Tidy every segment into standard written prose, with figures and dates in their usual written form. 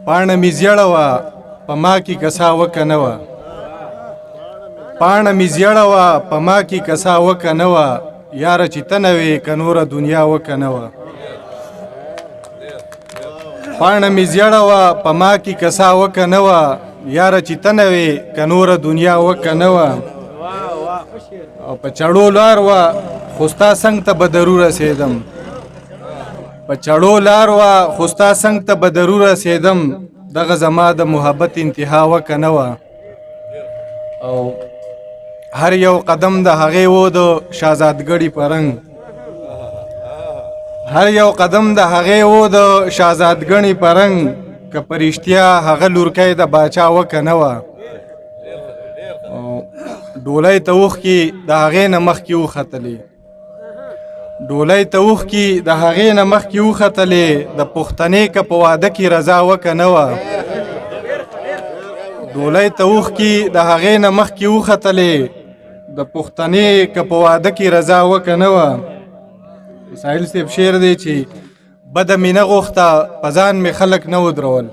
پاڼه مې زیړه وه په ما کې کسا وکه نه وه پاڼه مې زیړه وه په ما کې کسا وکه نه وه یاره چې ته نه وې که نوره دنیا وکه نه وه پاڼه مې زیړه وه په ما کې کسا وکه نه وه یاره چې ته نه وې که نوره دنیا وکه نه وه او په چړو لار وه خو ستا څنګ ته به ضرور رسېدم په چړو لار وه خو ستا څنګ ته به ضرور رسېدم دغه زما د محبت انتها وکه نه وه او هر یو قدم د هغې و د شهزادګړي په رنګ هر یو قدم د هغې و د شهزادګړي په رنګ که په رښتیا هغه لورکی د باچا وکه نه وه ډولۍ ته اوښکې د هغې نه مخکې وختلې ډولۍ ته اوښکې د هغې نه مخکې وختلې د پښتنې که په واده کې رضا وکه نه وه ډولۍ ته اوښکې د هغې نه مخکې وختلې د پښتنې که په واده کې رضا وکه نه وه ساحل صاحب شعر دی چې بده مې نه غوښته په ځان مې خلک نه ودرول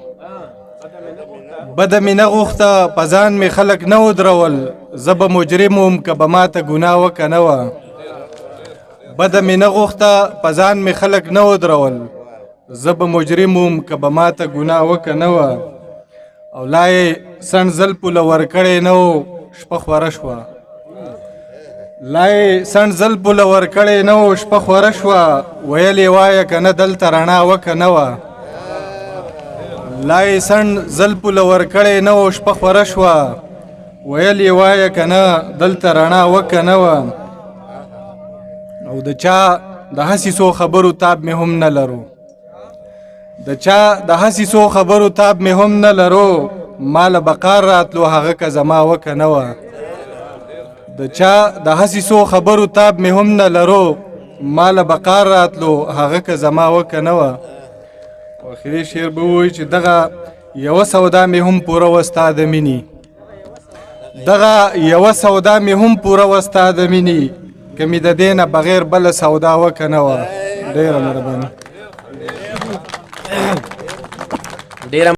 بده مې نه غوښته په ځان مې خلک نه ودرول زه به مجرم وم که به ماته ګناه وکه نه وه بده مې نه غوښته په ځان مې خلک نه ودرول زه به مجرم وم که به ماته ګناه وکه نه وه او لا یې سڼ زل پوله ورکړی نه و شپه خوره شوه لا یې سڼ زل پوله ورکړی نه و شپه خوره شوه ویل یې وایه که نه دلته رڼا وکه نه وه لا یې سڼ زل پوله ورکړی نه و شپه خوره شوه ویل یې وایه که نه دلته رڼا وکه نه وه او د چا د هسې څو خبرو تاب مې هم نه لرو د چا د هسې څو خبرو تاب مې هم نه لرو ماله بقار راتلو هغه که زما وکه نه وه د چا د هسې څو خبرو تاب مې هم نه لرو ماله بقار راتلو هغه که زما وکه نه وه آخري شعر به ووایي چې دغه یوه سودا مې هم پوره وه ستا د مینې دغه یوه سودا مې هم پوره وه ستا د مینې که مې د دې نه بغیر بله سودا وکه نه وه ډېره مهرباني